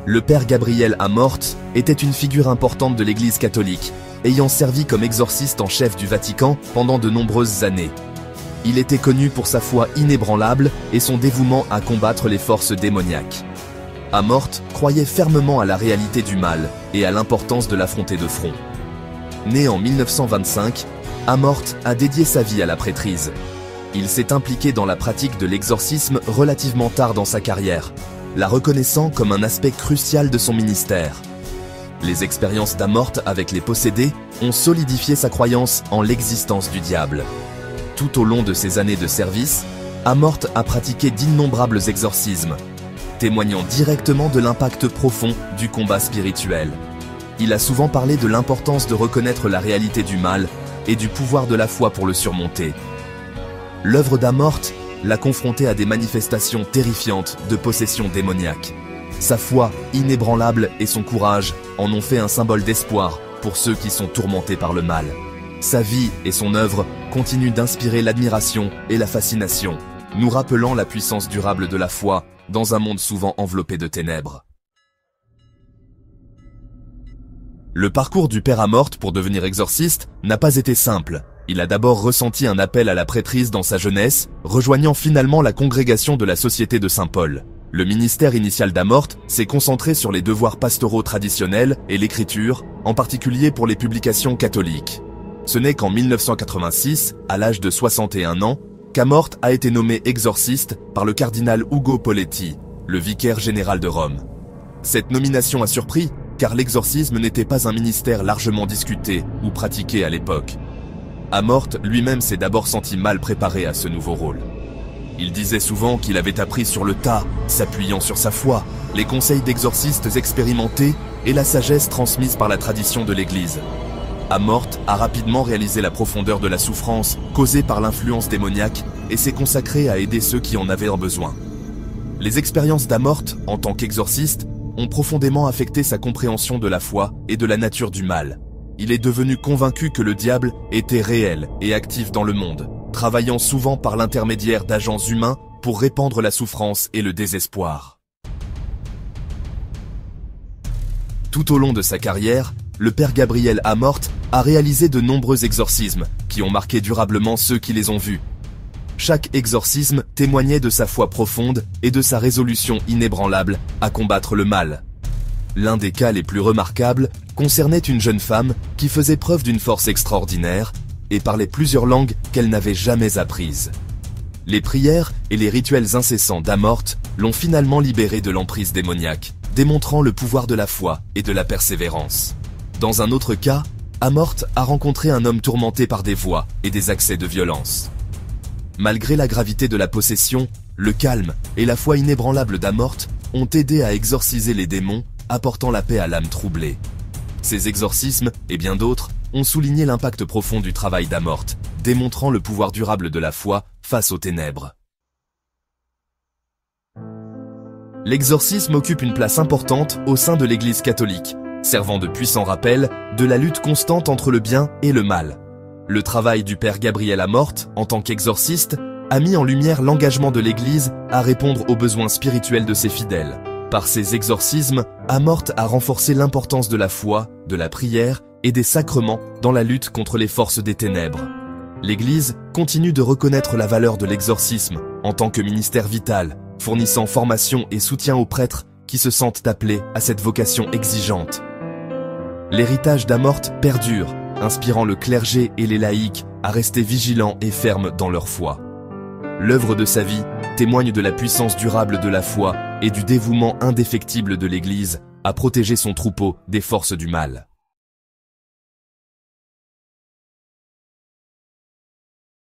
Le père Gabriel Amort était une figure importante de l'Église catholique, ayant servi comme exorciste en chef du Vatican pendant de nombreuses années. Il était connu pour sa foi inébranlable et son dévouement à combattre les forces démoniaques. Amort croyait fermement à la réalité du mal et à l'importance de l'affronter de front. Né en 1925, Amort a dédié sa vie à la prêtrise. Il s'est impliqué dans la pratique de l'exorcisme relativement tard dans sa carrière, la reconnaissant comme un aspect crucial de son ministère. Les expériences d'Amort avec les possédés ont solidifié sa croyance en l'existence du diable. Tout au long de ses années de service, Amort a pratiqué d'innombrables exorcismes, témoignant directement de l'impact profond du combat spirituel. Il a souvent parlé de l'importance de reconnaître la réalité du mal et du pouvoir de la foi pour le surmonter. L'œuvre d'Amort l'a confronté à des manifestations terrifiantes de possession démoniaque. Sa foi inébranlable et son courage en ont fait un symbole d'espoir pour ceux qui sont tourmentés par le mal. Sa vie et son œuvre continuent d'inspirer l'admiration et la fascination, nous rappelant la puissance durable de la foi dans un monde souvent enveloppé de ténèbres. Le parcours du père Amort pour devenir exorciste n'a pas été simple. Il a d'abord ressenti un appel à la prêtrise dans sa jeunesse, rejoignant finalement la congrégation de la Société de Saint-Paul. Le ministère initial d'Amort s'est concentré sur les devoirs pastoraux traditionnels et l'écriture, en particulier pour les publications catholiques. Ce n'est qu'en 1986, à l'âge de 61 ans, qu'Amort a été nommé exorciste par le cardinal Ugo Poletti, le vicaire général de Rome. Cette nomination a surpris, car l'exorcisme n'était pas un ministère largement discuté ou pratiqué à l'époque. Amort lui-même s'est d'abord senti mal préparé à ce nouveau rôle. Il disait souvent qu'il avait appris sur le tas, s'appuyant sur sa foi, les conseils d'exorcistes expérimentés et la sagesse transmise par la tradition de l'Église. Amort a rapidement réalisé la profondeur de la souffrance causée par l'influence démoniaque et s'est consacré à aider ceux qui en avaient besoin. Les expériences d'Amort en tant qu'exorciste ont profondément affecté sa compréhension de la foi et de la nature du mal. Il est devenu convaincu que le diable était réel et actif dans le monde, travaillant souvent par l'intermédiaire d'agents humains pour répandre la souffrance et le désespoir. Tout au long de sa carrière, le père Gabriel Amort a réalisé de nombreux exorcismes qui ont marqué durablement ceux qui les ont vus. Chaque exorcisme témoignait de sa foi profonde et de sa résolution inébranlable à combattre le mal. L'un des cas les plus remarquables concernait une jeune femme qui faisait preuve d'une force extraordinaire et parlait plusieurs langues qu'elle n'avait jamais apprises. Les prières et les rituels incessants d'Amort l'ont finalement libérée de l'emprise démoniaque, démontrant le pouvoir de la foi et de la persévérance. Dans un autre cas, Amort a rencontré un homme tourmenté par des voix et des accès de violence. Malgré la gravité de la possession, le calme et la foi inébranlable d'Amort ont aidé à exorciser les démons, apportant la paix à l'âme troublée. Ces exorcismes, et bien d'autres, ont souligné l'impact profond du travail d'Amort, démontrant le pouvoir durable de la foi face aux ténèbres. L'exorcisme occupe une place importante au sein de l'Église catholique, servant de puissant rappel de la lutte constante entre le bien et le mal. Le travail du père Gabriel Amort, en tant qu'exorciste, a mis en lumière l'engagement de l'Église à répondre aux besoins spirituels de ses fidèles. Par ses exorcismes, Amort a renforcé l'importance de la foi, de la prière et des sacrements dans la lutte contre les forces des ténèbres. L'Église continue de reconnaître la valeur de l'exorcisme en tant que ministère vital, fournissant formation et soutien aux prêtres qui se sentent appelés à cette vocation exigeante. L'héritage d'Amort perdure, inspirant le clergé et les laïcs à rester vigilants et fermes dans leur foi. L'œuvre de sa vie témoigne de la puissance durable de la foi et du dévouement indéfectible de l'Église à protéger son troupeau des forces du mal.